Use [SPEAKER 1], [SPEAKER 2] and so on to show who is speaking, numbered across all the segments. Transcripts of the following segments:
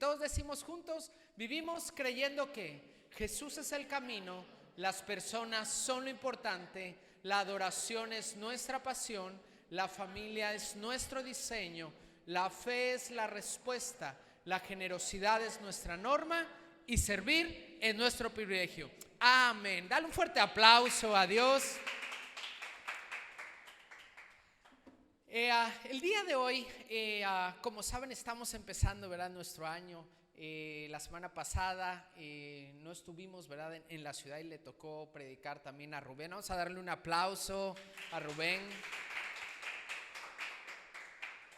[SPEAKER 1] todos decimos juntos, vivimos creyendo que Jesús es el camino, las personas son lo importante, la adoración es nuestra pasión, la familia es nuestro diseño, la fe es la respuesta, la generosidad es nuestra norma y servir es nuestro privilegio. Amén. Dale un fuerte aplauso a Dios. El día de hoy, como saben, estamos empezando, ¿verdad?, nuestro año. La semana pasada no estuvimos, ¿verdad?, en la ciudad y le tocó predicar también a Rubén. Vamos a darle un aplauso a Rubén,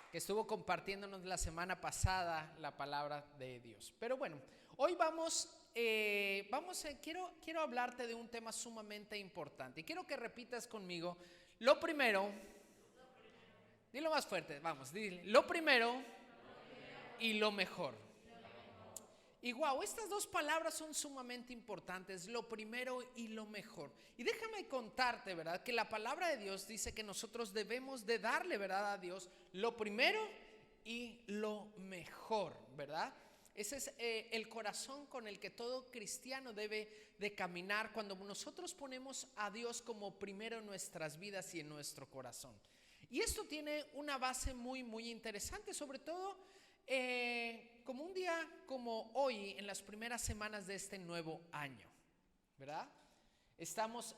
[SPEAKER 1] que estuvo compartiéndonos la semana pasada la palabra de Dios. Pero bueno, hoy quiero hablarte de un tema sumamente importante y quiero que repitas conmigo lo primero. Dilo más fuerte, vamos, dile, lo primero y lo mejor. Y wow, estas dos palabras son sumamente importantes, lo primero y lo mejor. Y déjame contarte, ¿verdad?, que la palabra de Dios dice que nosotros debemos de darle, ¿verdad?, a Dios lo primero y lo mejor, ¿verdad? Ese es el corazón con el que todo cristiano debe de caminar cuando nosotros ponemos a Dios como primero en nuestras vidas y en nuestro corazón. Y esto tiene una base muy, muy interesante, sobre todo como un día como hoy, en las primeras semanas de este nuevo año, ¿verdad? Estamos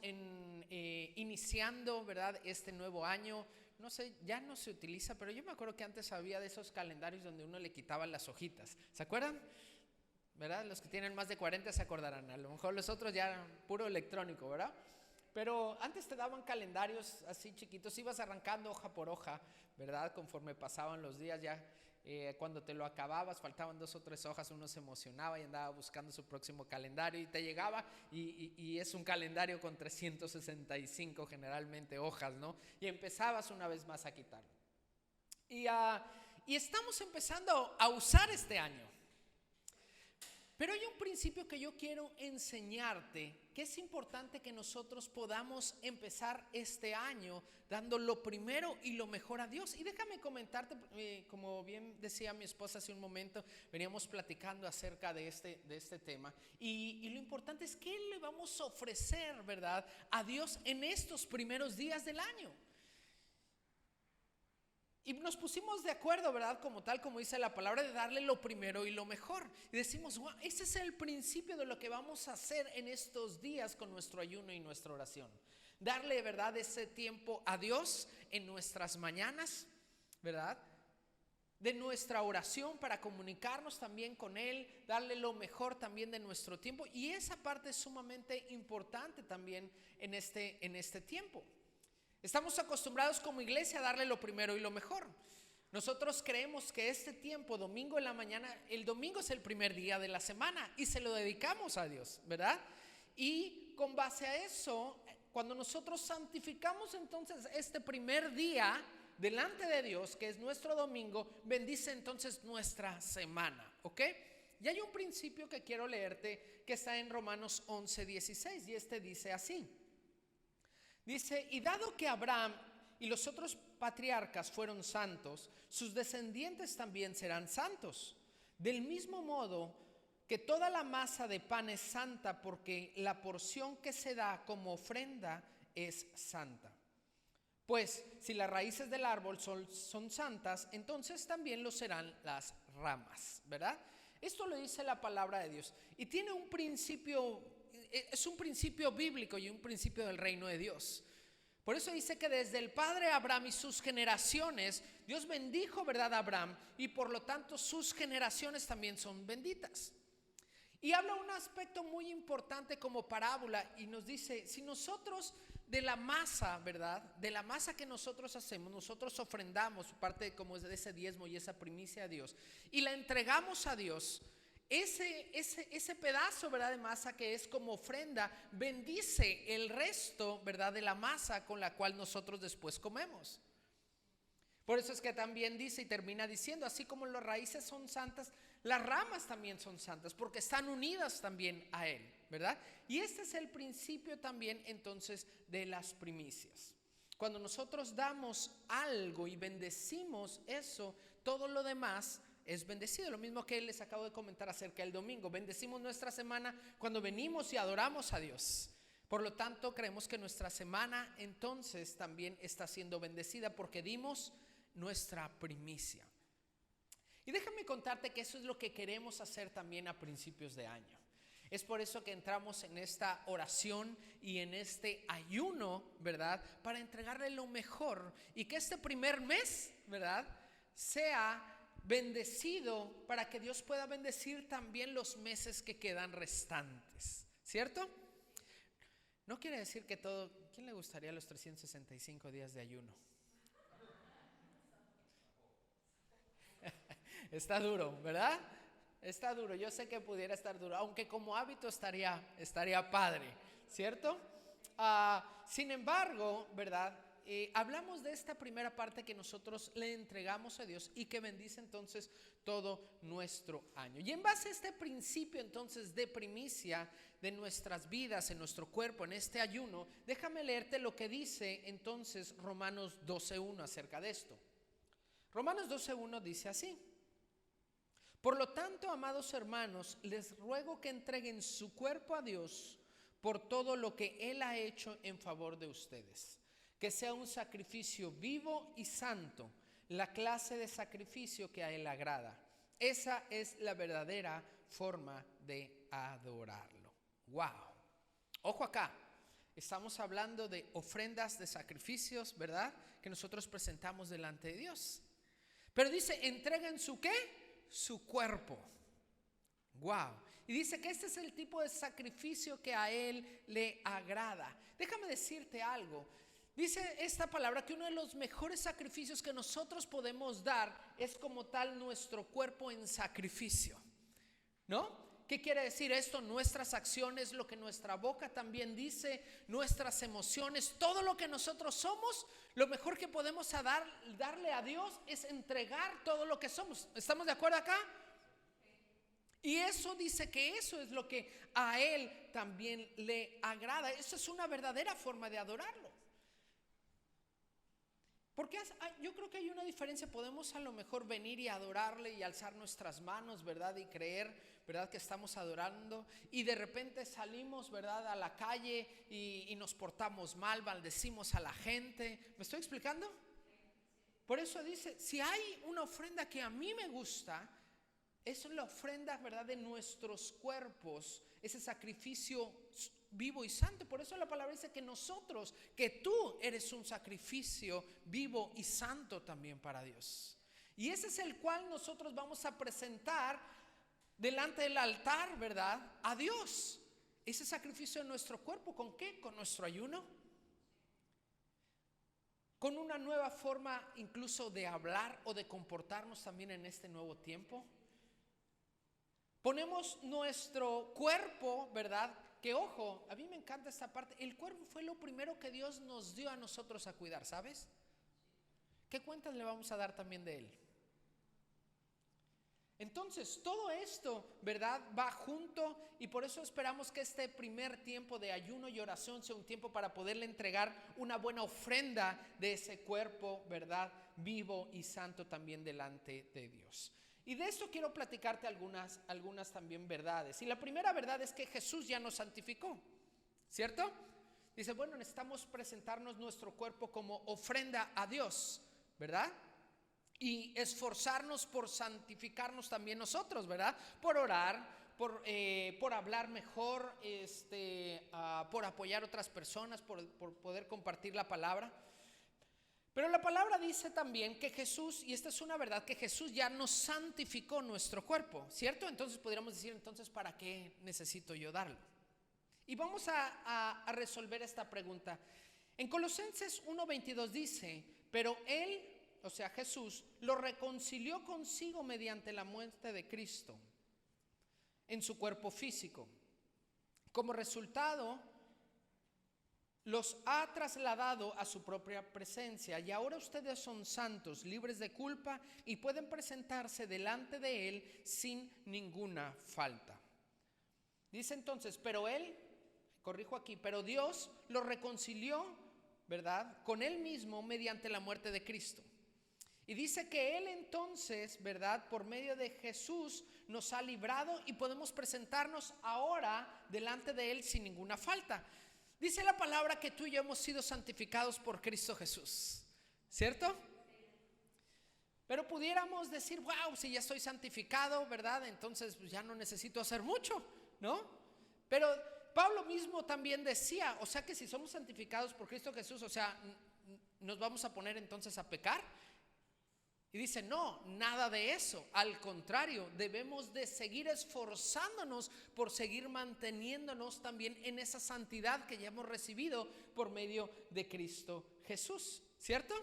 [SPEAKER 1] iniciando, ¿verdad?, este nuevo año. No sé, ya no se utiliza, pero yo me acuerdo que antes había de esos calendarios donde uno le quitaba las hojitas. ¿Se acuerdan? ¿Verdad? Los que tienen más de 40 se acordarán. A lo mejor los otros ya puro electrónico, ¿verdad? Pero antes te daban calendarios así chiquitos, ibas arrancando hoja por hoja, ¿verdad? Conforme pasaban los días ya, cuando te lo acababas, faltaban 2 o 3 hojas, uno se emocionaba y andaba buscando su próximo calendario y te llegaba y es un calendario con 365 generalmente hojas, ¿no? Y empezabas una vez más a quitarlo. Y estamos empezando a usar este año. Pero hay un principio que yo quiero enseñarte, que es importante que nosotros podamos empezar este año dando lo primero y lo mejor a Dios. Y déjame comentarte, como bien decía mi esposa hace un momento, veníamos platicando acerca de este tema. Y lo importante es qué le vamos a ofrecer, ¿verdad?, a Dios en estos primeros días del año. Y nos pusimos de acuerdo, ¿verdad?, como tal, como dice la palabra, de darle lo primero y lo mejor. Y decimos, wow, ese es el principio de lo que vamos a hacer en estos días con nuestro ayuno y nuestra oración. Darle, ¿verdad?, ese tiempo a Dios en nuestras mañanas, ¿verdad?, de nuestra oración para comunicarnos también con Él, darle lo mejor también de nuestro tiempo. Y esa parte es sumamente importante también en este tiempo. Estamos acostumbrados como iglesia a darle lo primero y lo mejor. Nosotros creemos que este tiempo, domingo en la mañana, el domingo es el primer día de la semana y se lo dedicamos a Dios, ¿verdad? Y con base a eso, cuando nosotros santificamos entonces este primer día delante de Dios, que es nuestro domingo, bendice entonces nuestra semana, ¿ok? Y hay un principio que quiero leerte que está en Romanos 11:16 y dice así. Dice, y dado que Abraham y los otros patriarcas fueron santos, sus descendientes también serán santos. Del mismo modo que toda la masa de pan es santa, porque la porción que se da como ofrenda es santa. Pues si las raíces del árbol son santas, entonces también lo serán las ramas, ¿verdad? Esto lo dice la palabra de Dios y tiene un principio. Es un principio bíblico y un principio del reino de Dios. Por eso dice que desde el padre Abraham y sus generaciones, Dios bendijo, ¿verdad?, a Abraham, y por lo tanto sus generaciones también son benditas. Y habla un aspecto muy importante como parábola y nos dice, si nosotros de la masa, ¿verdad?, de la masa que nosotros hacemos, nosotros ofrendamos parte como de ese diezmo y esa primicia a Dios y la entregamos a Dios, ese pedazo, ¿verdad?, de masa que es como ofrenda, bendice el resto, ¿verdad?, de la masa con la cual nosotros después comemos. Por eso es que también dice y termina diciendo, así como las raíces son santas, las ramas también son santas, porque están unidas también a Él, ¿verdad? Y este es el principio también entonces de las primicias. Cuando nosotros damos algo y bendecimos eso, todo lo demás es bendecido. Lo mismo que les acabo de comentar acerca del domingo. Bendecimos nuestra semana cuando venimos y adoramos a Dios. Por lo tanto, creemos que nuestra semana entonces también está siendo bendecida porque dimos nuestra primicia. Y déjame contarte que eso es lo que queremos hacer también a principios de año. Es por eso que entramos en esta oración y en este ayuno, ¿verdad? Para entregarle lo mejor y que este primer mes, ¿verdad?, sea bendecido para que Dios pueda bendecir también los meses que quedan restantes, ¿cierto? No quiere decir que todo. ¿Quién le gustaría los 365 días de ayuno? Está duro, ¿verdad? Está duro, yo sé que pudiera estar duro, aunque como hábito estaría padre, ¿cierto? Sin embargo, ¿verdad? Hablamos de esta primera parte que nosotros le entregamos a Dios y que bendice entonces todo nuestro año. Y en base a este principio entonces de primicia de nuestras vidas, en nuestro cuerpo, en este ayuno, déjame leerte lo que dice entonces Romanos 12:1 acerca de esto. Romanos 12:1 dice así: por lo tanto, amados hermanos, les ruego que entreguen su cuerpo a Dios por todo lo que Él ha hecho en favor de ustedes. Que sea un sacrificio vivo y santo, la clase de sacrificio que a Él agrada. Esa es la verdadera forma de adorarlo. ¡Wow! Ojo acá, estamos hablando de ofrendas, de sacrificios, ¿verdad?, que nosotros presentamos delante de Dios. Pero dice, entreguen su ¿qué? Su cuerpo. Wow. Y dice que este es el tipo de sacrificio que a Él le agrada. Déjame decirte algo. Dice esta palabra que uno de los mejores sacrificios que nosotros podemos dar es como tal nuestro cuerpo en sacrificio, ¿no? ¿Qué quiere decir esto? Nuestras acciones, lo que nuestra boca también dice, nuestras emociones, todo lo que nosotros somos, lo mejor que podemos darle a Dios es entregar todo lo que somos. ¿Estamos de acuerdo acá? Y eso dice que eso es lo que a Él también le agrada. Eso es una verdadera forma de adorarlo. Porque yo creo que hay una diferencia. Podemos a lo mejor venir y adorarle y alzar nuestras manos, ¿verdad? Y creer, ¿verdad?, que estamos adorando. Y de repente salimos, ¿verdad?, a la calle y nos portamos mal, maldecimos a la gente. ¿Me estoy explicando? Por eso dice, si hay una ofrenda que a mí me gusta, es la ofrenda, ¿verdad?, de nuestros cuerpos, ese sacrificio vivo y santo. Por eso la palabra dice que tú eres un sacrificio vivo y santo también para Dios. Y ese es el cual nosotros vamos a presentar delante del altar, ¿verdad?, a Dios. Ese sacrificio de nuestro cuerpo, ¿con qué? Con nuestro ayuno. Con una nueva forma incluso de hablar o de comportarnos también en este nuevo tiempo. Ponemos nuestro cuerpo, ¿verdad? Que ojo, a mí me encanta esta parte. El cuerpo fue lo primero que Dios nos dio a nosotros a cuidar, ¿sabes? ¿Qué cuentas le vamos a dar también de Él? Entonces, todo esto, ¿verdad?, va junto, y por eso esperamos que este primer tiempo de ayuno y oración sea un tiempo para poderle entregar una buena ofrenda de ese cuerpo, ¿verdad?, vivo y santo también delante de Dios. Y de esto quiero platicarte algunas también verdades. Y la primera verdad es que Jesús ya nos santificó, ¿cierto? Dice, bueno, necesitamos presentarnos nuestro cuerpo como ofrenda a Dios, ¿verdad? Y esforzarnos por santificarnos también nosotros, ¿verdad? Por orar, por hablar mejor, por apoyar a otras personas, por poder compartir la palabra. Pero la palabra dice también que Jesús, y esta es una verdad, que Jesús ya nos santificó nuestro cuerpo, ¿cierto? Entonces podríamos decir, entonces, ¿para qué necesito yo darlo? Y vamos a resolver esta pregunta. En Colosenses 1:22 dice, pero Él, o sea Jesús, lo reconcilió consigo mediante la muerte de Cristo en su cuerpo físico. Como resultado, los ha trasladado a su propia presencia, y ahora ustedes son santos, libres de culpa, y pueden presentarse delante de Él sin ninguna falta. Dice entonces, pero Él, corrijo aquí, pero Dios lo reconcilió, ¿verdad?, con Él mismo mediante la muerte de Cristo. Y dice que Él entonces, ¿verdad? Por medio de Jesús nos ha librado y podemos presentarnos ahora delante de Él sin ninguna falta. Dice la palabra que tú y yo hemos sido santificados por Cristo Jesús, ¿cierto? Pero pudiéramos decir, wow, si ya estoy santificado, ¿verdad? Entonces pues ya no necesito hacer mucho, ¿no? Pero Pablo mismo también decía, o sea que si somos santificados por Cristo Jesús, o sea, ¿nos vamos a poner entonces a pecar? Y dice, no, nada de eso. Al contrario, debemos de seguir esforzándonos por seguir manteniéndonos también en esa santidad que ya hemos recibido por medio de Cristo Jesús, ¿cierto?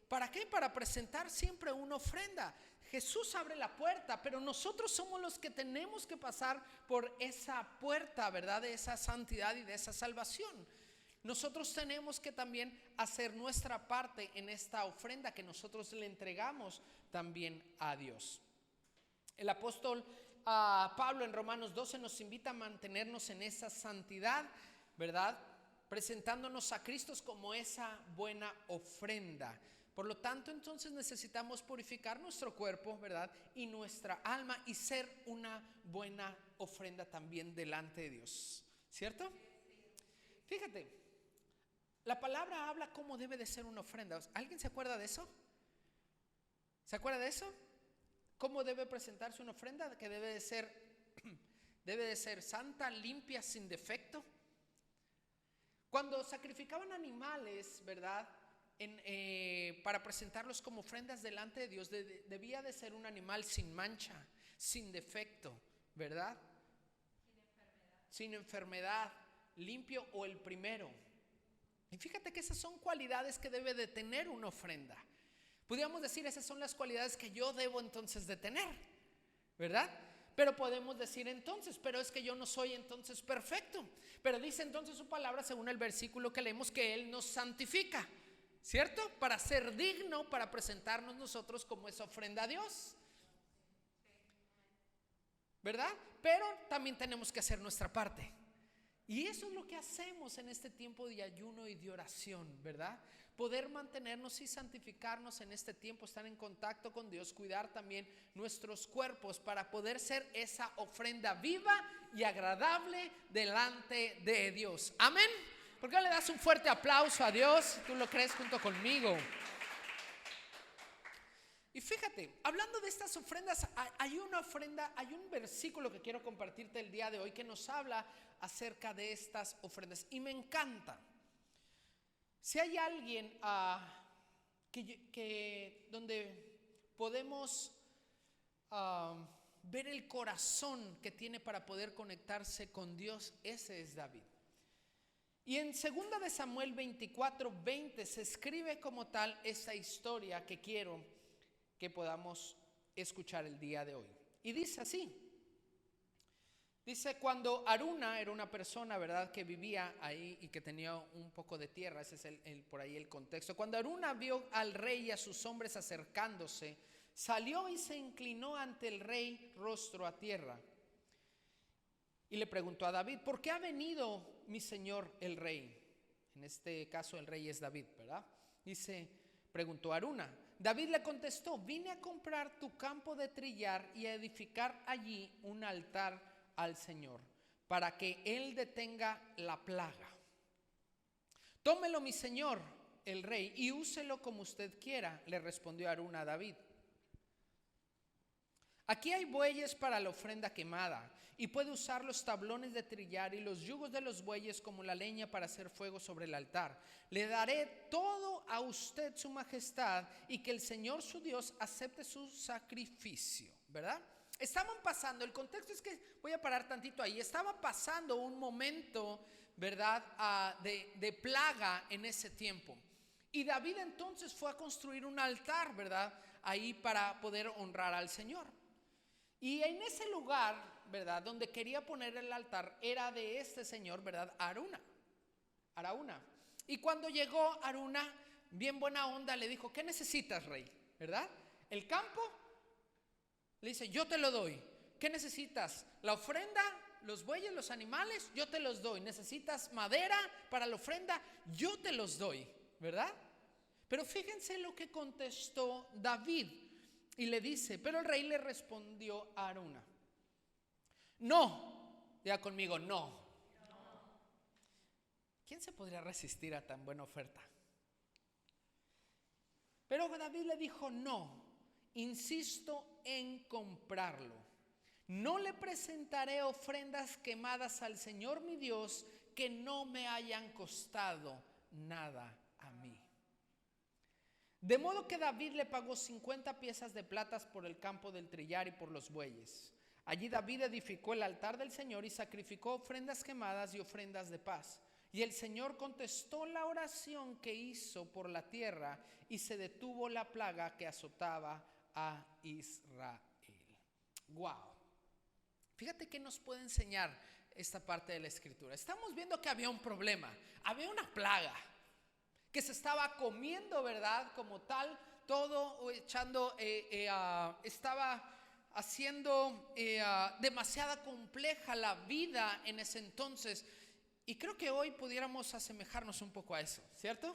[SPEAKER 1] ¿Para qué? Para presentar siempre una ofrenda. Jesús abre la puerta, pero nosotros somos los que tenemos que pasar por esa puerta, ¿verdad? De esa santidad y de esa salvación. Nosotros tenemos que también hacer nuestra parte en esta ofrenda que nosotros le entregamos también a Dios. El apóstol Pablo en Romanos 12 nos invita a mantenernos en esa santidad, ¿verdad? Presentándonos a Cristo como esa buena ofrenda. Por lo tanto, entonces necesitamos purificar nuestro cuerpo, ¿verdad? Y nuestra alma y ser una buena ofrenda también delante de Dios, ¿cierto? Fíjate. La palabra habla cómo debe de ser una ofrenda. ¿Alguien se acuerda de eso? ¿Se acuerda de eso? ¿Cómo debe presentarse una ofrenda? Que debe de ser santa, limpia, sin defecto. Cuando sacrificaban animales, ¿verdad? Para presentarlos como ofrendas delante de Dios, debía de ser un animal sin mancha, sin defecto, ¿verdad? Sin enfermedad, limpio o el primero. Y fíjate que esas son cualidades que debe de tener una ofrenda. Podríamos decir, esas son las cualidades que yo debo entonces de tener, ¿verdad? Pero podemos decir entonces, pero es que yo no soy entonces perfecto. Pero dice entonces su palabra, según el versículo que leemos, que Él nos santifica, ¿cierto? Para ser digno, para presentarnos nosotros como esa ofrenda a Dios, ¿verdad? Pero también tenemos que hacer nuestra parte. Y eso es lo que hacemos en este tiempo de ayuno y de oración, ¿verdad? Poder mantenernos y santificarnos en este tiempo, estar en contacto con Dios, cuidar también nuestros cuerpos para poder ser esa ofrenda viva y agradable delante de Dios. Amén. ¿Por qué no le das un fuerte aplauso a Dios si tú lo crees junto conmigo? Y fíjate, hablando de estas ofrendas, hay una ofrenda, hay un versículo que quiero compartirte el día de hoy que nos habla acerca de estas ofrendas y me encanta. Si hay alguien donde podemos ver el corazón que tiene para poder conectarse con Dios, ese es David. Y en 2 de Samuel 24:20 se escribe como tal esta historia que quiero que podamos escuchar el día de hoy. Y dice así. Dice, cuando Arauna era una persona, ¿verdad?, que vivía ahí y que tenía un poco de tierra, ese es por ahí el contexto. Cuando Arauna vio al rey y a sus hombres acercándose, salió y se inclinó ante el rey rostro a tierra. Y le preguntó a David, ¿por qué ha venido mi señor el rey? En este caso el rey es David, ¿verdad? Preguntó Arauna. David le contestó, vine a comprar tu campo de trillar y a edificar allí un altar al Señor, para que Él detenga la plaga. Tómelo mi señor el rey y úselo como usted quiera, le respondió Arauna a David. Aquí hay bueyes para la ofrenda quemada, y puede usar los tablones de trillar y los yugos de los bueyes como la leña para hacer fuego sobre el altar. Le daré todo a usted, su majestad, y que el Señor su Dios acepte su sacrificio, ¿verdad? Estaban pasando, el contexto es que, voy a parar tantito ahí, estaba pasando un momento, ¿verdad?, de plaga en ese tiempo. Y David entonces fue a construir un altar, ¿verdad?, ahí para poder honrar al Señor. Y en ese lugar, ¿verdad?, donde quería poner el altar era de este señor, ¿verdad?, Arauna. Y cuando llegó Arauna, bien buena onda, le dijo, ¿qué necesitas, rey? ¿Verdad? ¿El campo? Le dice, yo te lo doy. ¿Qué necesitas? ¿La ofrenda? ¿Los bueyes, los animales? Yo te los doy. ¿Necesitas madera para la ofrenda? Yo te los doy, ¿verdad? Pero fíjense lo que contestó David. Y le dice, pero el rey le respondió a Arauna: no, diga conmigo, no. ¿Quién se podría resistir a tan buena oferta? Pero David le dijo: no, insisto en comprarlo. No le presentaré ofrendas quemadas al Señor mi Dios que no me hayan costado nada a mí. De modo que David le pagó 50 piezas de plata por el campo del trillar y por los bueyes. Allí David edificó el altar del Señor y sacrificó ofrendas quemadas y ofrendas de paz. Y el Señor contestó la oración que hizo por la tierra y se detuvo la plaga que azotaba a Israel. Wow. Fíjate que nos puede enseñar esta parte de la escritura. Estamos viendo que había un problema, había una plaga que se estaba comiendo, ¿verdad? Como tal, todo echando, estaba haciendo demasiada compleja la vida en ese entonces. Y creo que hoy pudiéramos asemejarnos un poco a eso, ¿cierto?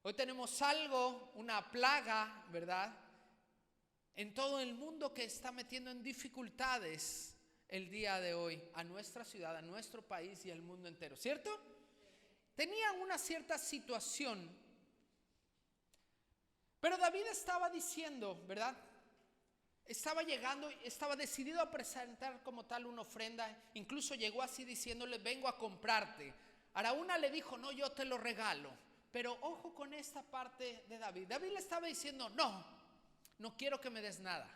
[SPEAKER 1] Hoy tenemos algo, una plaga, ¿verdad?, en todo el mundo que está metiendo en dificultades el día de hoy a nuestra ciudad, a nuestro país y al mundo entero, ¿cierto? Tenía una cierta situación, pero David estaba diciendo, ¿verdad? Estaba llegando, estaba decidido a presentar como tal una ofrenda. Incluso llegó así diciéndole: vengo a comprarte. Arauna le dijo: no, yo te lo regalo. Pero ojo con esta parte de David. David le estaba diciendo: no quiero que me des nada.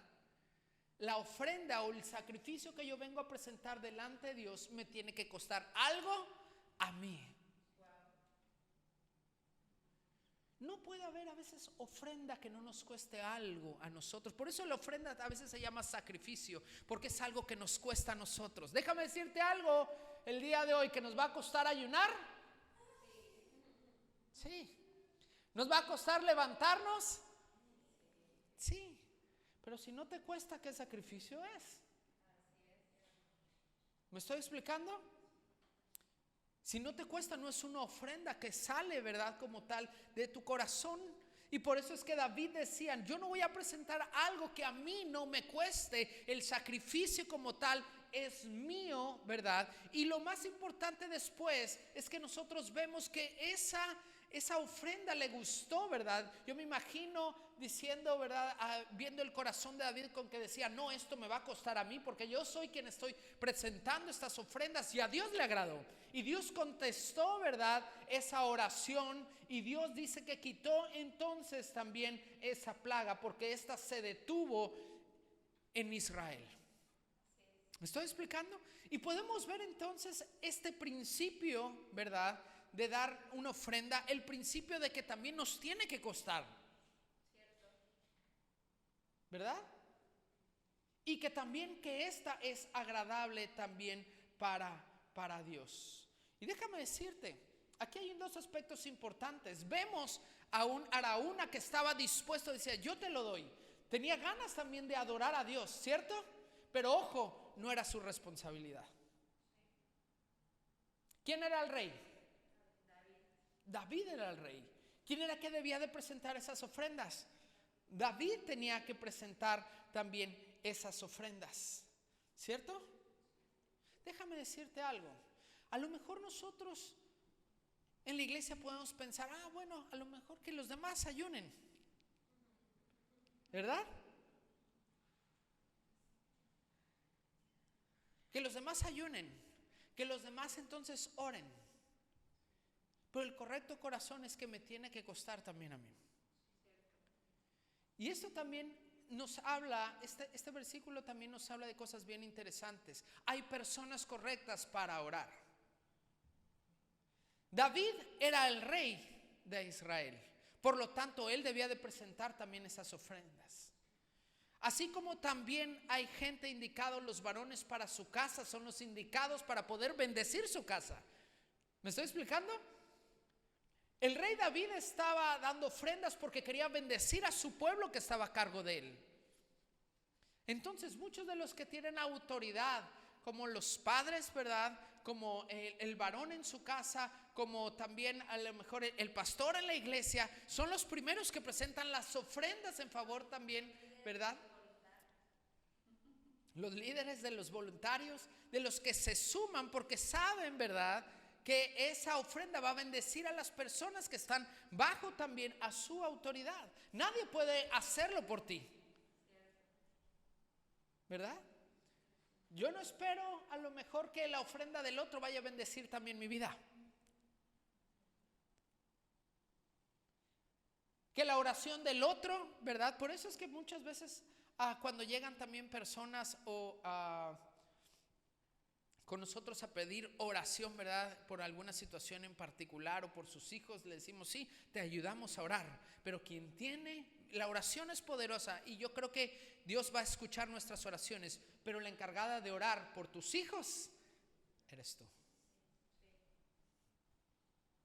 [SPEAKER 1] La ofrenda o el sacrificio que yo vengo a presentar delante de Dios me tiene que costar algo a mí. No puede haber a veces ofrenda que no nos cueste algo a nosotros. Por eso la ofrenda a veces se llama sacrificio, porque es algo que nos cuesta a nosotros. Déjame decirte algo el día de hoy: que nos va a costar ayunar. Sí. ¿Nos va a costar levantarnos? Sí. Pero si no te cuesta, ¿qué sacrificio es? ¿Me estoy explicando? Si no te cuesta, no es una ofrenda que sale, ¿verdad?, como tal de tu corazón. Y por eso es que David decía: yo no voy a presentar algo que a mí no me cueste. El sacrificio como tal es mío, ¿verdad? Y lo más importante después es que nosotros vemos que esa ofrenda le gustó, ¿verdad? Yo me imagino diciendo, ¿verdad?, viendo el corazón de David con que decía: no, esto me va a costar a mí, porque yo soy quien estoy presentando estas ofrendas. Y a Dios le agradó. Y Dios contestó, ¿verdad?, esa oración. Y Dios dice que quitó entonces también esa plaga, porque esta se detuvo en Israel. ¿Me estoy explicando? Y podemos ver entonces este principio, ¿verdad?, de dar una ofrenda, el principio de que también nos tiene que costar, ¿verdad? Y que también que esta es agradable también para Dios. Y déjame decirte, aquí hay dos aspectos importantes. Vemos a un Arauna que estaba dispuesto, decía: yo te lo doy. Tenía ganas también de adorar a Dios, ¿cierto? Pero ojo, no era su responsabilidad. ¿Quién era el rey? David era el rey. ¿Quién era que debía de presentar esas ofrendas? David tenía que presentar también esas ofrendas, ¿cierto? Déjame decirte algo. A lo mejor nosotros en la iglesia podemos pensar: bueno, a lo mejor que los demás ayunen, ¿verdad? Que los demás ayunen, que los demás entonces oren. Pero el correcto corazón es que me tiene que costar también a mí. Y esto también nos habla, este versículo también nos habla de cosas bien interesantes. Hay personas correctas para orar. David era el rey de Israel, por lo tanto él debía de presentar también esas ofrendas. Así como también hay gente indicada, los varones para su casa son los indicados para poder bendecir su casa. ¿Me estoy explicando? El rey David estaba dando ofrendas porque quería bendecir a su pueblo que estaba a cargo de él. Entonces muchos de los que tienen autoridad, como los padres, ¿verdad?, como el varón en su casa, como también a lo mejor el pastor en la iglesia, son los primeros que presentan las ofrendas en favor también, ¿verdad? Los líderes de los voluntarios, de los que se suman porque saben, ¿verdad?, que esa ofrenda va a bendecir a las personas que están bajo también a su autoridad. Nadie puede hacerlo por ti, ¿verdad? Yo no espero a lo mejor que la ofrenda del otro vaya a bendecir también mi vida, que la oración del otro, ¿verdad? Por eso es que muchas veces cuando llegan también personas con nosotros a pedir oración, ¿verdad?, por alguna situación en particular o por sus hijos, le decimos, sí, te ayudamos a orar, pero quien tiene, la oración es poderosa y yo creo que Dios va a escuchar nuestras oraciones, pero la encargada de orar por tus hijos eres tú.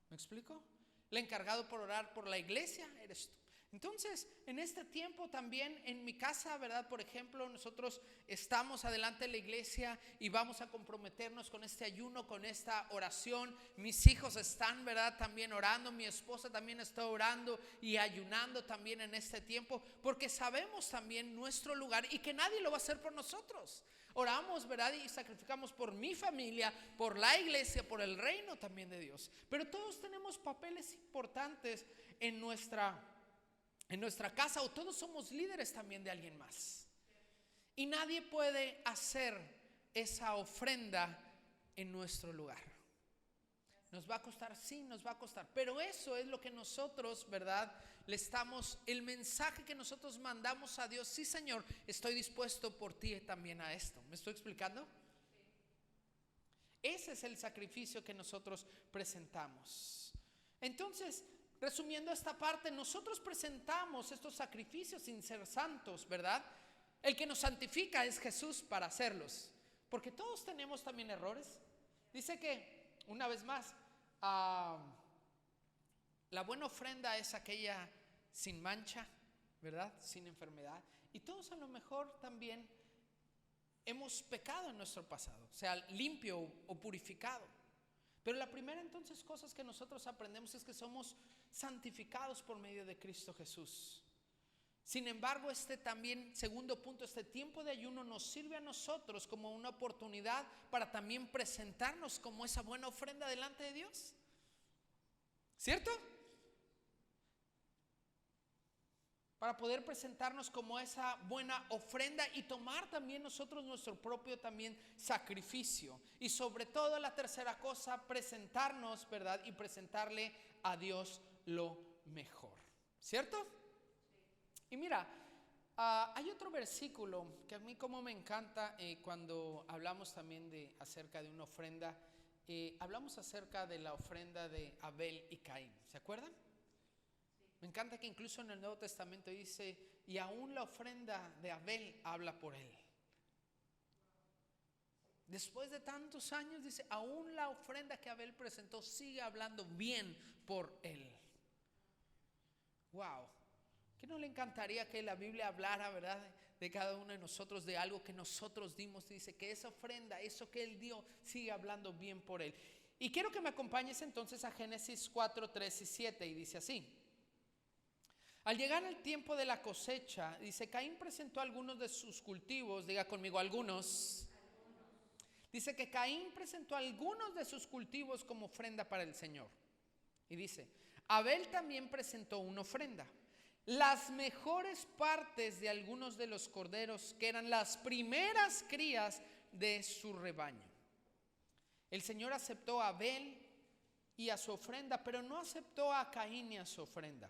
[SPEAKER 1] ¿Me explico? La encargado por orar por la iglesia eres tú. Entonces, en este tiempo también en mi casa, ¿verdad? Por ejemplo, nosotros estamos adelante de la iglesia y vamos a comprometernos con este ayuno, con esta oración. Mis hijos están, ¿verdad?, también orando. Mi esposa también está orando y ayunando también en este tiempo, porque sabemos también nuestro lugar y que nadie lo va a hacer por nosotros. Oramos, ¿verdad?, y sacrificamos por mi familia, por la iglesia, por el reino también de Dios. Pero todos tenemos papeles importantes en nuestra casa, o todos somos líderes también de alguien más. Y nadie puede hacer esa ofrenda en nuestro lugar. Nos va a costar, sí, nos va a costar. Pero eso es lo que nosotros, ¿verdad?, el mensaje que nosotros mandamos a Dios. Sí, Señor, estoy dispuesto por ti también a esto. ¿Me estoy explicando? Ese es el sacrificio que nosotros presentamos. Entonces, resumiendo esta parte, nosotros presentamos estos sacrificios sin ser santos, ¿verdad? El que nos santifica es Jesús para hacerlos, porque todos tenemos también errores. Dice que, una vez más, la buena ofrenda es aquella sin mancha, ¿verdad?, sin enfermedad. Y todos a lo mejor también hemos pecado en nuestro pasado, sea limpio o purificado. Pero la primera entonces cosas que nosotros aprendemos es que somos santificados por medio de Cristo Jesús. Sin embargo, también, segundo punto, este tiempo de ayuno nos sirve a nosotros como una oportunidad para también presentarnos como esa buena ofrenda delante de Dios. ¿Cierto? Para poder presentarnos como esa buena ofrenda y tomar también nosotros nuestro propio también sacrificio. Y sobre todo la tercera cosa, presentarnos, ¿verdad?, y presentarle a Dios lo mejor. ¿Cierto? Y mira, hay otro versículo que a mí como me encanta cuando hablamos también acerca de una ofrenda. Hablamos acerca de la ofrenda de Abel y Caín. ¿Se acuerdan? Me encanta que incluso en el Nuevo Testamento dice, y aún la ofrenda de Abel habla por él. Después de tantos años, dice, aún la ofrenda que Abel presentó sigue hablando bien por él. Wow. ¿Qué no le encantaría que la Biblia hablara, verdad, de cada uno de nosotros, de algo que nosotros dimos? Dice que esa ofrenda, eso que él dio, sigue hablando bien por él. Y quiero que me acompañes entonces a Génesis 4, 3 y 7, y dice así. Al llegar el tiempo de la cosecha, dice, Caín presentó algunos de sus cultivos, diga conmigo, algunos. Dice que Caín presentó algunos de sus cultivos como ofrenda para el Señor. Y dice, Abel también presentó una ofrenda, las mejores partes de algunos de los corderos que eran las primeras crías de su rebaño. El Señor aceptó a Abel y a su ofrenda, pero no aceptó a Caín y a su ofrenda.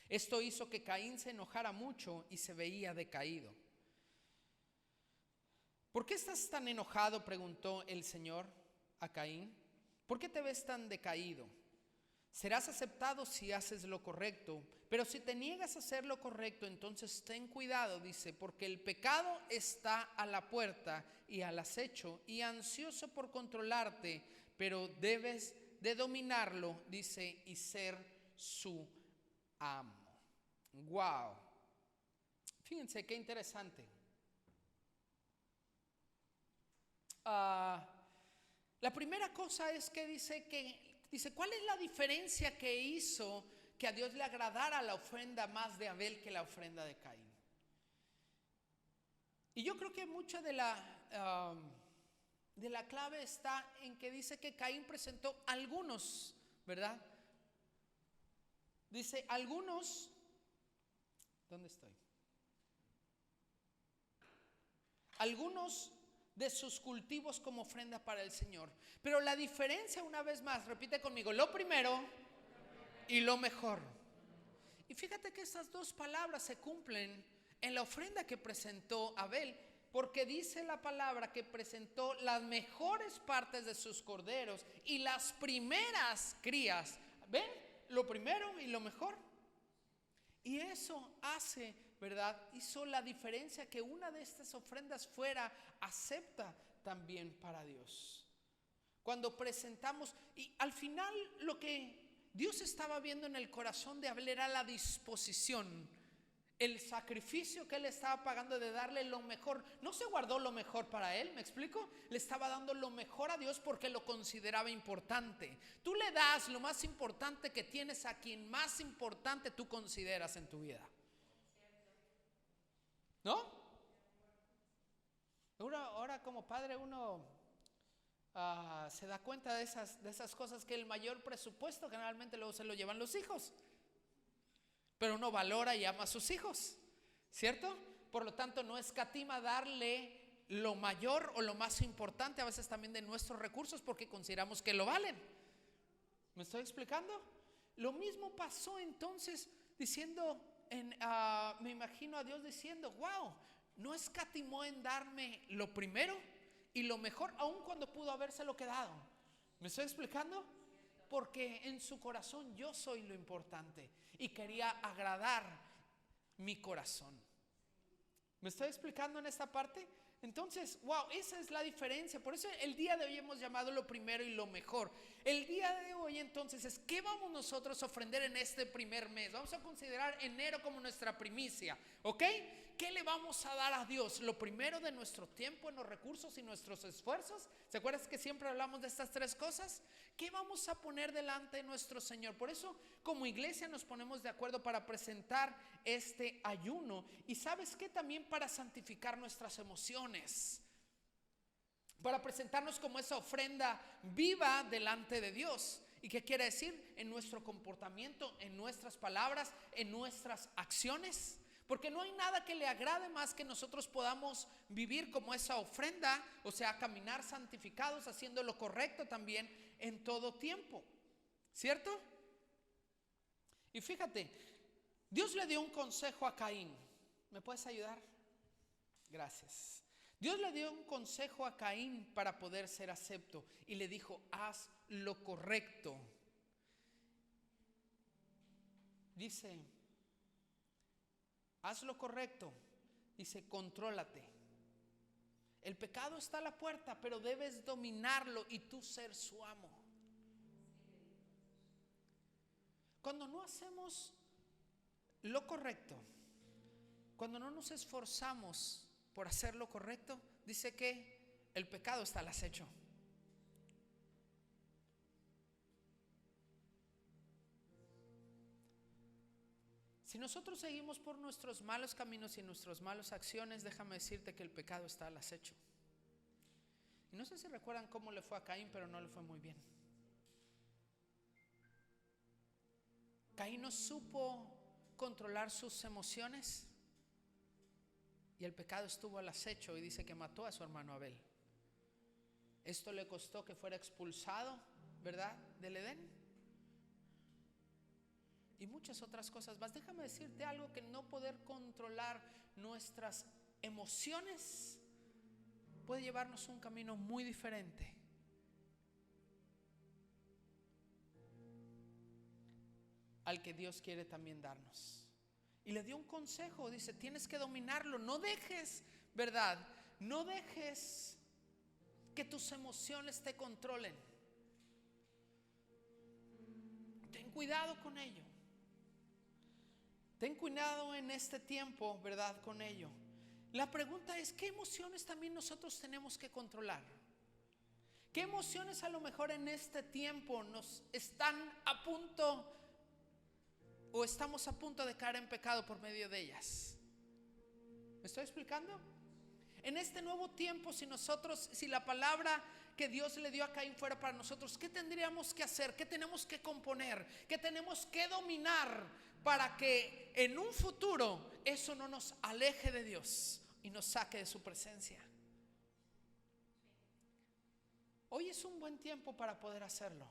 [SPEAKER 1] Esto hizo que Caín se enojara mucho y se veía decaído. ¿Por qué estás tan enojado?, preguntó el Señor a Caín. ¿Por qué te ves tan decaído? Serás aceptado si haces lo correcto, pero si te niegas a hacer lo correcto, entonces ten cuidado, dice, porque el pecado está a la puerta y al acecho y ansioso por controlarte, pero debes de dominarlo, dice, y ser su amo. Wow. Fíjense qué interesante. La primera cosa es que dice, ¿cuál es la diferencia que hizo que a Dios le agradara la ofrenda más de Abel que la ofrenda de Caín? Y yo creo que mucha de la clave está en que dice que Caín presentó algunos, ¿verdad? Dice algunos, ¿dónde estoy? Algunos de sus cultivos como ofrenda para el Señor. Pero la diferencia, una vez más, repite conmigo, lo primero y lo mejor. Y fíjate que estas dos palabras se cumplen en la ofrenda que presentó Abel, porque dice la palabra que presentó las mejores partes de sus corderos y las primeras crías. ¿Ven? Lo primero y lo mejor. Y eso hace, ¿verdad? Hizo la diferencia que una de estas ofrendas fuera acepta también para Dios. Cuando presentamos, y al final lo que Dios estaba viendo en el corazón de Abel era la disposición, el sacrificio que él estaba pagando de darle lo mejor. No se guardó lo mejor para él, ¿me explico? Le estaba dando lo mejor a Dios porque lo consideraba importante. Tú le das lo más importante que tienes a quien más importante tú consideras en tu vida, ¿no? Ahora como padre uno se da cuenta de esas cosas, que el mayor presupuesto generalmente luego se lo llevan los hijos. Pero uno valora y ama a sus hijos, ¿cierto? Por lo tanto, no escatima darle lo mayor o lo más importante, a veces también de nuestros recursos, porque consideramos que lo valen. ¿Me estoy explicando? Lo mismo pasó entonces diciendo, me imagino a Dios diciendo, wow, no escatimó en darme lo primero y lo mejor, aun cuando pudo habérselo quedado. ¿Me estoy explicando? Porque en su corazón yo soy lo importante y quería agradar mi corazón. ¿Me estoy explicando en esta parte? Entonces, wow, esa es la diferencia. Por eso el día de hoy hemos llamado lo primero y lo mejor. El día de hoy entonces es, ¿qué vamos nosotros a ofrender en este primer mes? Vamos a considerar enero como nuestra primicia, ¿ok? ¿Qué le vamos a dar a Dios? Lo primero de nuestro tiempo, los recursos y nuestros esfuerzos. ¿Se acuerdan que siempre hablamos de estas tres cosas? ¿Qué vamos a poner delante de nuestro Señor? Por eso como iglesia nos ponemos de acuerdo para presentar este ayuno. Y ¿sabes qué? También para santificar nuestras emociones, para presentarnos como esa ofrenda viva delante de Dios. ¿Y qué quiere decir? En nuestro comportamiento, en nuestras palabras, en nuestras acciones. Porque no hay nada que le agrade más que nosotros podamos vivir como esa ofrenda, o sea, caminar santificados, haciendo lo correcto también en todo tiempo, ¿cierto? Y fíjate, Dios le dio un consejo a Caín. ¿Me puedes ayudar? Gracias. Dios le dio un consejo a Caín para poder ser acepto y le dijo, haz lo correcto. Dice, haz lo correcto. Dice, contrólate. El pecado está a la puerta, pero debes dominarlo y tú ser su amo. Cuando no hacemos lo correcto, cuando no nos esforzamos por hacer lo correcto, dice que el pecado está al acecho. Si nosotros seguimos por nuestros malos caminos y nuestras malas acciones, déjame decirte que el pecado está al acecho. Y no sé si recuerdan cómo le fue a Caín, pero no le fue muy bien. Caín no supo controlar sus emociones y el pecado estuvo al acecho, y dice que mató a su hermano Abel. Esto le costó que fuera expulsado, ¿verdad?, del Edén. Y muchas otras cosas más. Déjame decirte algo, que no poder controlar nuestras emociones puede llevarnos un camino muy diferente al que Dios quiere también darnos. Y le dio un consejo, dice, tienes que dominarlo, no dejes, ¿verdad? No dejes que tus emociones te controlen. Ten cuidado con ello. Ten cuidado en este tiempo, ¿verdad?, con ello. La pregunta es, ¿qué emociones también nosotros tenemos que controlar? ¿Qué emociones a lo mejor en este tiempo nos están a punto o estamos a punto de caer en pecado por medio de ellas? ¿Me estoy explicando? En este nuevo tiempo, si la palabra que Dios le dio a Caín fuera para nosotros, ¿qué tendríamos que hacer? ¿Qué tenemos que componer? ¿Qué tenemos que dominar para que en un futuro eso no nos aleje de Dios y nos saque de su presencia? Hoy es un buen tiempo para poder hacerlo,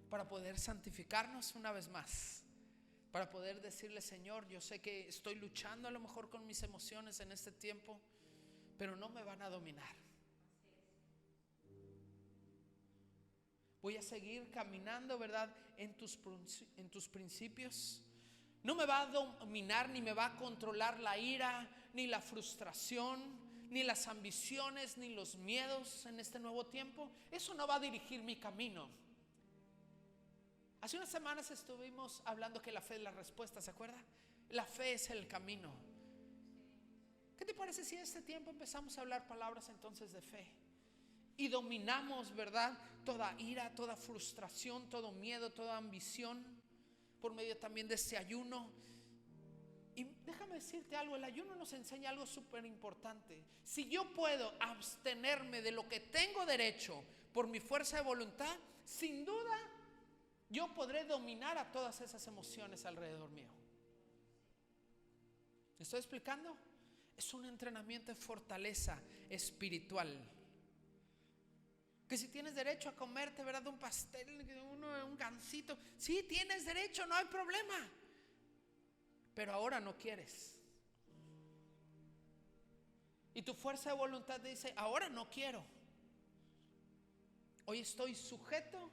[SPEAKER 1] para poder santificarnos una vez más, para poder decirle: Señor, yo sé que estoy luchando a lo mejor con mis emociones en este tiempo, pero no me van a dominar. Voy a seguir caminando, ¿verdad?, en tus principios. No me va a dominar ni me va a controlar la ira, ni la frustración, ni las ambiciones, ni los miedos en este nuevo tiempo. Eso no va a dirigir mi camino. Hace unas semanas estuvimos hablando que la fe es la respuesta, ¿se acuerda? La fe es el camino. ¿Qué te parece si en este tiempo empezamos a hablar palabras entonces de fe? Y dominamos, ¿verdad?, toda ira, toda frustración, todo miedo, toda ambición, por medio también de este ayuno. Y déjame decirte algo, el ayuno nos enseña algo súper importante. Si yo puedo abstenerme de lo que tengo derecho por mi fuerza de voluntad, sin duda yo podré dominar a todas esas emociones alrededor mío. ¿Me estoy explicando? Es un entrenamiento de fortaleza espiritual. Que si tienes derecho a comerte, ¿verdad?, un pastel, un gansito, sí, tienes derecho, no hay problema. Pero ahora no quieres. Y tu fuerza de voluntad te dice: ahora no quiero. Hoy estoy sujeto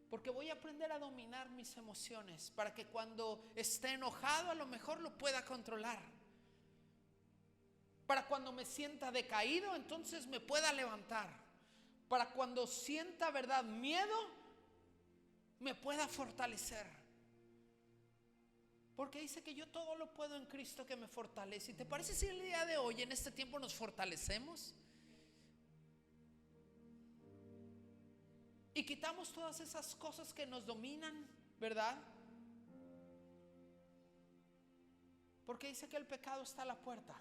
[SPEAKER 1] porque voy a aprender a dominar mis emociones, para que cuando esté enojado a lo mejor lo pueda controlar. Para cuando me sienta decaído, entonces me pueda levantar. Para cuando sienta, ¿verdad?, miedo, me pueda fortalecer. Porque dice que yo todo lo puedo en Cristo que me fortalece. ¿Y te parece si el día de hoy, en este tiempo, nos fortalecemos? Y quitamos todas esas cosas que nos dominan, ¿verdad? Porque dice que el pecado está a la puerta.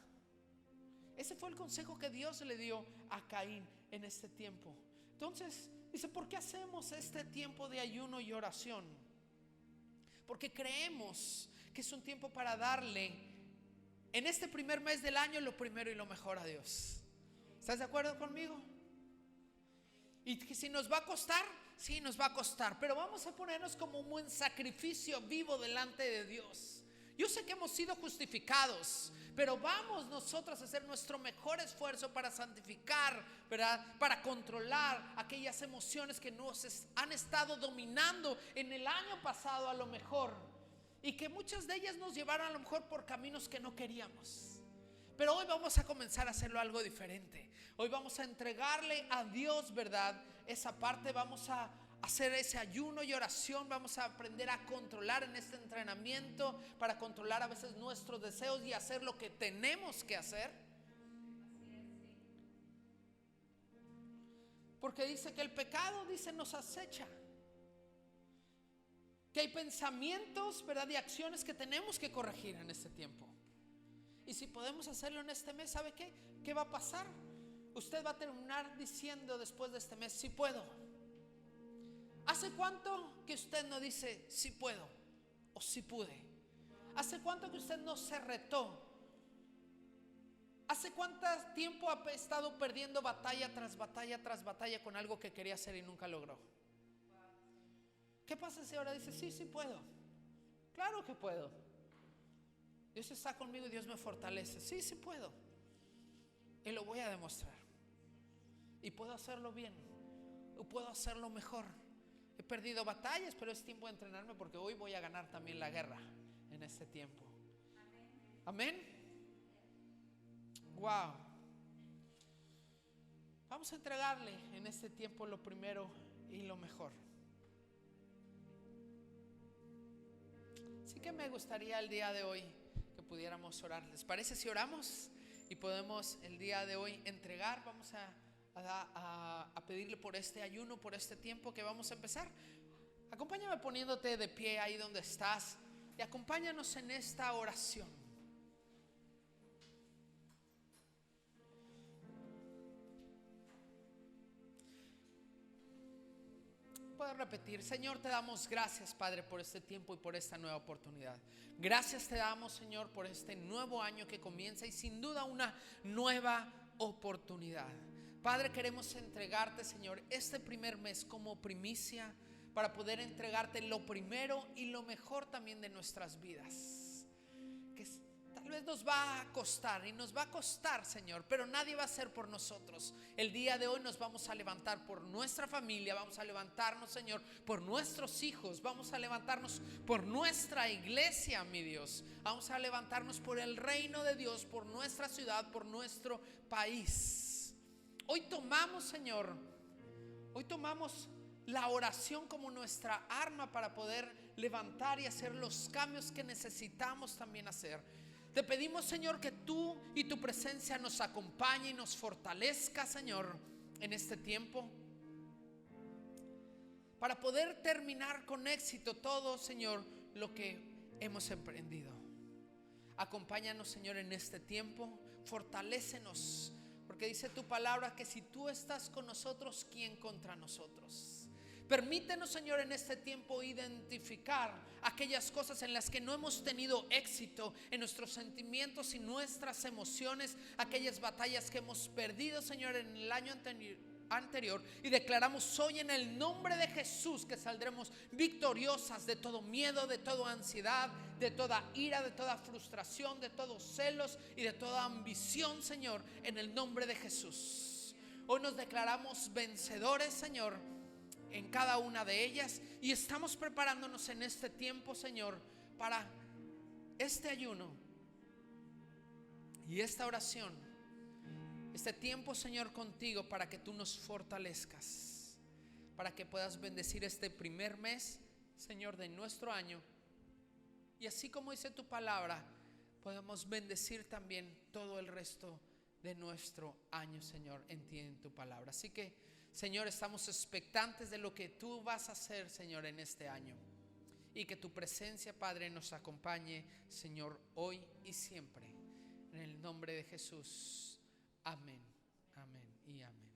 [SPEAKER 1] Ese fue el consejo que Dios le dio a Caín en este tiempo. Entonces, dice: ¿por qué hacemos este tiempo de ayuno y oración? Porque creemos que es un tiempo para darle en este primer mes del año lo primero y lo mejor a Dios. ¿Estás de acuerdo conmigo? Y que si nos va a costar, sí, nos va a costar, pero vamos a ponernos como un buen sacrificio vivo delante de Dios. Yo sé que hemos sido justificados, pero vamos nosotros a hacer nuestro mejor esfuerzo para santificar, ¿verdad?, para controlar aquellas emociones que nos han estado dominando en el año pasado a lo mejor, y que muchas de ellas nos llevaron a lo mejor por caminos que no queríamos. Pero hoy vamos a comenzar a hacerlo algo diferente. Hoy vamos a entregarle a Dios, ¿verdad?, esa parte. Vamos a hacer ese ayuno y oración. Vamos a aprender a controlar en este entrenamiento, para controlar a veces nuestros deseos y hacer lo que tenemos que hacer. Porque dice que el pecado, dice, nos acecha. Que hay pensamientos, ¿verdad?, y acciones que tenemos que corregir en este tiempo. Y si podemos hacerlo en este mes, ¿sabe qué? ¿Qué va a pasar? Usted va a terminar diciendo después de este mes: sí puedo. ¿Hace cuánto que usted no dice sí puedo o sí pude? ¿Hace cuánto que usted no se retó? ¿Hace cuánto tiempo ha estado perdiendo batalla tras batalla tras batalla con algo que quería hacer y nunca logró? ¿Qué pasa si ahora dice: sí, sí puedo? Claro que puedo. Dios está conmigo y Dios me fortalece. Sí, sí puedo. Y lo voy a demostrar. Y puedo hacerlo bien. O puedo hacerlo mejor. He perdido batallas, pero es tiempo de entrenarme, porque hoy voy a ganar también la guerra en este tiempo. Amén. Wow. Vamos a entregarle en este tiempo lo primero y lo mejor. Así que me gustaría el día de hoy que pudiéramos orar. ¿Les parece si oramos? Y podemos el día de hoy entregar. Vamos a a pedirle por este ayuno, por este tiempo que vamos a empezar. Acompáñame poniéndote de pie ahí donde estás y acompáñanos en esta oración. Puedes repetir: Señor, te damos gracias, Padre, por este tiempo y por esta nueva oportunidad. Gracias te damos, Señor, por este nuevo año que comienza y sin duda una nueva oportunidad. Padre, queremos entregarte, Señor, este primer mes como primicia para poder entregarte lo primero y lo mejor también de nuestras vidas, que tal vez nos va a costar y nos va a costar, Señor, pero nadie va a hacer por nosotros. El día de hoy nos vamos a levantar por nuestra familia, vamos a levantarnos, Señor, por nuestros hijos, vamos a levantarnos por nuestra iglesia, mi Dios, vamos a levantarnos por el reino de Dios, por nuestra ciudad, por nuestro país. Hoy tomamos, Señor, la oración como nuestra arma para poder levantar y hacer los cambios que necesitamos también hacer. Te pedimos, Señor, que tú y tu presencia nos acompañe y nos fortalezca, Señor, en este tiempo, para poder terminar con éxito todo, Señor, lo que hemos emprendido. Acompáñanos, Señor, en este tiempo, fortalécenos, porque dice tu palabra que si tú estás con nosotros, ¿quién contra nosotros? Permítenos, Señor, en este tiempo identificar aquellas cosas en las que no hemos tenido éxito, en nuestros sentimientos y nuestras emociones, aquellas batallas que hemos perdido, Señor, en el año anterior, y declaramos hoy en el nombre de Jesús que saldremos victoriosas de todo miedo, de toda ansiedad, de toda ira, de toda frustración, de todos celos y de toda ambición, Señor, en el nombre de Jesús. Hoy nos declaramos vencedores, Señor, en cada una de ellas, y estamos preparándonos en este tiempo, Señor, para este ayuno y esta oración, este tiempo, Señor, contigo, para que tú nos fortalezcas, para que puedas bendecir este primer mes, Señor, de nuestro año, y así como dice tu palabra, podemos bendecir también todo el resto de nuestro año, Señor, en ti, en tu palabra. Así que, Señor, estamos expectantes de lo que tú vas a hacer, Señor, en este año, y que tu presencia, Padre, nos acompañe, Señor, hoy y siempre, en el nombre de Jesús. Amén, amén y amén.